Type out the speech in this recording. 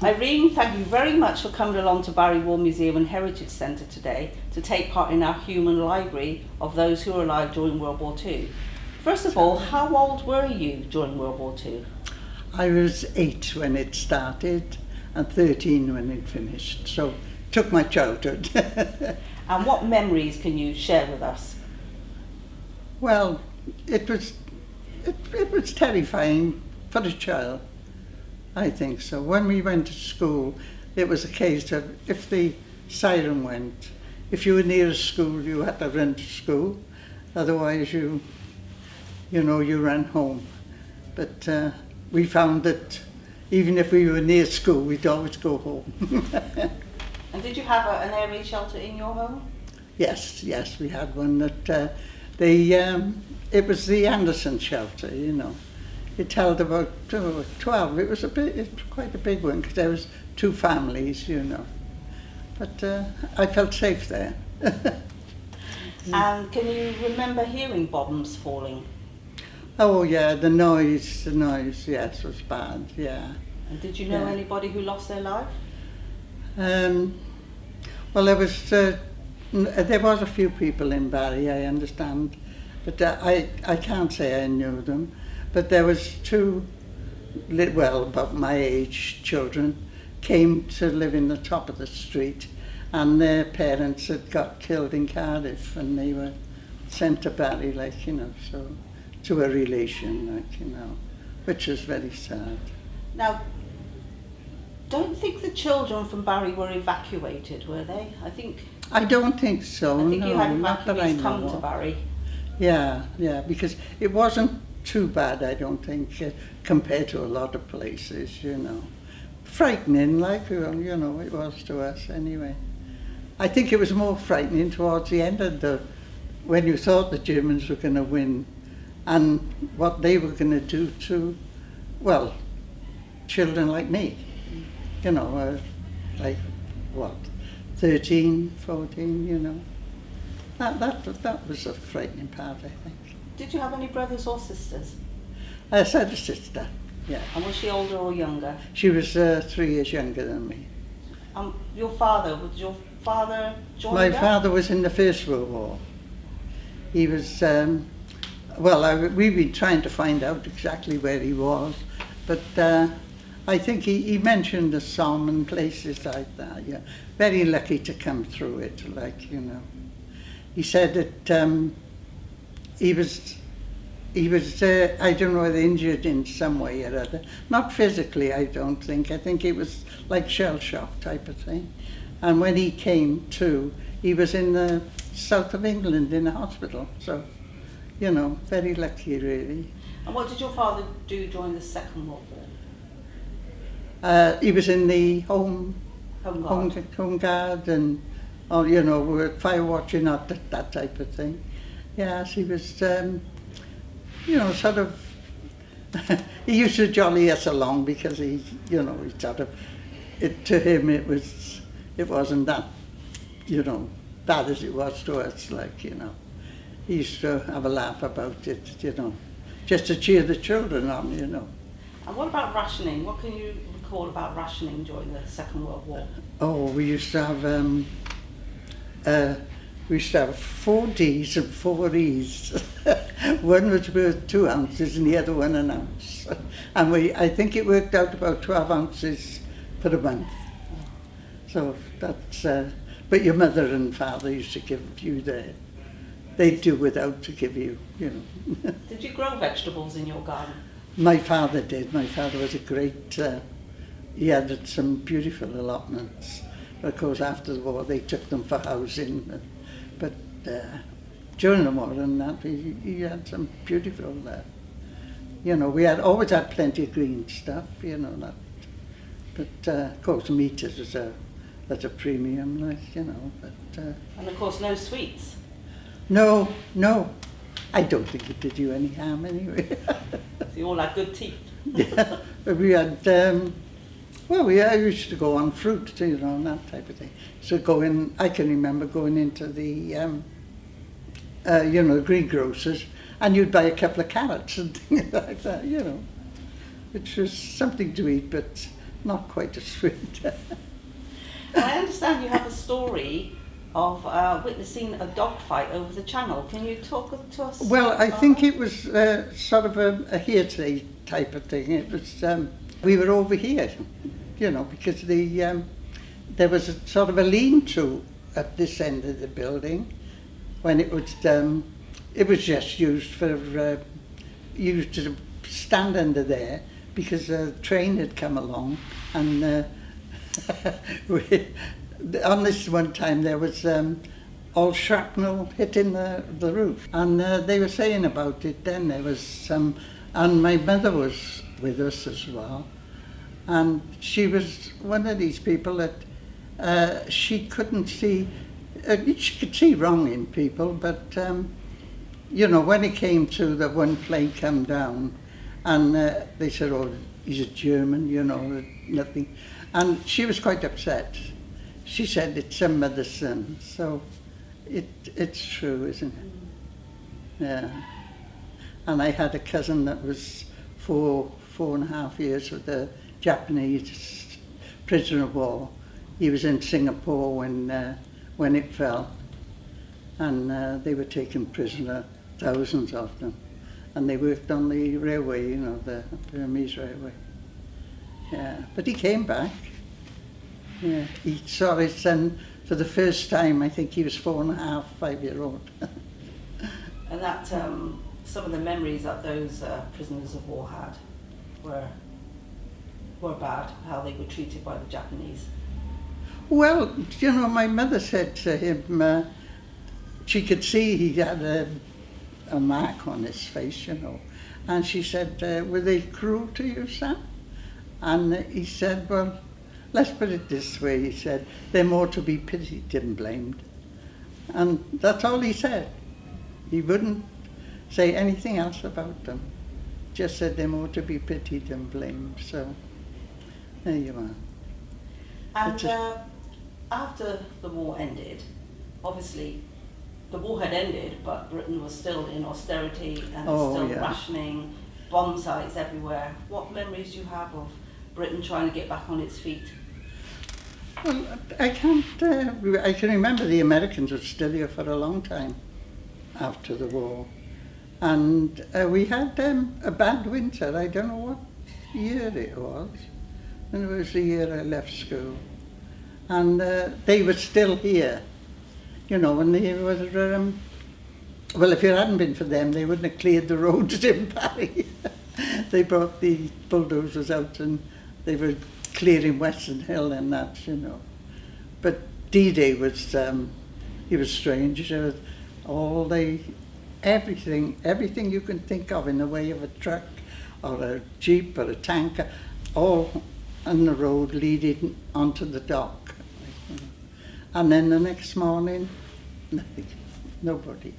Irene, thank you very much for coming along to Barry War Museum and Heritage Centre today to take part in our human library of those who were alive during World War II. First of all, how old were you during World War II? I was 8 when it started and 13 when it finished, so took my childhood. And what memories can you share with us? Well, it was terrifying for a child, I think so. When we went to school, it was a case of if the siren went, if you were near a school, you had to run to school. Otherwise, you ran home. But we found that even if we were near school, we'd always go home. And did you have an air raid shelter in your home? Yes, we had one that it was the Anderson shelter, you know. It held about 12. It was quite a big one because there was 2 families, you know. But I felt safe there. And can you remember hearing bombs falling? Oh yeah, the noise, yes, was bad, yeah. And did you know anybody who lost their life? Well, there was a few people in Barry, I understand, but I can't say I knew them. But there was 2, well, about my age children, came to live in the top of the street, and their parents had got killed in Cardiff, and they were sent to Barry, like, you know, so to a relation, like, you know, which was very sad. Now, don't think the children from Barry were evacuated, were they? I don't think so. I think no, you had not that I evacuees know come to of. Barry. Yeah, because it wasn't too bad, I don't think, compared to a lot of places, you know. Frightening, like, you know, it was to us anyway. I think it was more frightening towards the end of when you thought the Germans were going to win and what they were going to do to, well, children like me, you know, like, what, 13, 14, you know. That was a frightening part, I think. Did you have any brothers or sisters? I had a sister, yeah. And was she older or younger? She was 3 years younger than me. Your father, was your father joined My up? father was in the First World War. He was, we've been trying to find out exactly where he was, but I think he mentioned the Somme and places like that, yeah. Very lucky to come through it, like, you know. He said that he was I don't know whether injured in some way or other. Not physically, I don't think. I think it was like shell shock type of thing. And when he came to, he was in the south of England in a hospital. So, you know, very lucky really. And what did your father do during the Second World War? He was in the home guard and, you know, fire watching, that type of thing. Yes, he was, you know, sort of, he used to jolly us along because he, you know, he sort of, to him it wasn't that, you know, bad as it was to us, like, you know. He used to have a laugh about it, you know, just to cheer the children on, you know. And what about rationing? What can you recall about rationing during the Second World War? Oh, we used to have 4 Ds and 4 Es. One was worth 2 ounces and the other one an ounce. And I think it worked out about 12 ounces for a month. So that's, but your mother and father used to give you they'd do without to give you, you know. Did you grow vegetables in your garden? My father did. My father was a great, he had some beautiful allotments. Of course, after the war, they took them for housing. But during the war and that, he had some beautiful, you know, we always had plenty of green stuff, you know, that. But of course, meat is at a premium, like, you know. But and of course, no sweets. No, I don't think it did you any harm anyway. So you all had good teeth. Yeah, but we had. I used to go on fruit, you know, and that type of thing. So I can remember going into the, you know, greengrocers, and you'd buy a couple of carrots and things like that, you know, which was something to eat, but not quite as sweet. I understand you have a story of witnessing a dog fight over the channel. Can you talk to us? Well, I about think that? it was sort of a hearsay type of thing. It was, we were over here, you know, because there was a sort of a lean-to at this end of the building when it was just used to stand under there because a train had come along, and on this one time there was all shrapnel hitting the roof, and they were saying about it then. There was some, and my mother was with us as well, and she was one of these people that she couldn't see, she could see wrong in people, but you know, when it came to the one plane come down, and they said, oh, he's a German, you know, nothing. And she was quite upset. She said it's some mother's son. So it's true, isn't it? Yeah. And I had a cousin that was 4.5 years with a Japanese prisoner of war. He was in Singapore when it fell. And they were taken prisoner, thousands of them. And they worked on the railway, you know, the Burmese railway. Yeah, but he came back. Yeah, he saw his son for the first time. I think he was 4.5, 5-year-old. And that some of the memories that those prisoners of war had were bad, how they were treated by the Japanese. Well, you know, my mother said to him, she could see he had a mark on his face, you know. And she said, were they cruel to you, Sam? And he said, well, let's put it this way, he said, they're more to be pitied than blamed. And that's all he said. He wouldn't say anything else about them. Just said they're more to be pitied than blamed. So, there you are. And after the war ended, obviously the war had ended, but Britain was still in austerity and still rationing, bomb sites everywhere. What memories do you have of Britain trying to get back on its feet? Well, I can remember the Americans were still here for a long time after the war. And we had a bad winter. I don't know what year it was. And it was the year I left school. And they were still here. You know, when they were, well, if it hadn't been for them, they wouldn't have cleared the roads in Barry. They brought the bulldozers out and they were clearing Western Hill and that, you know. But D-Day was, he was strange. There was everything you can think of in the way of a truck or a jeep or a tanker, all on the road leading onto the dock. And then the next morning, nothing, nobody.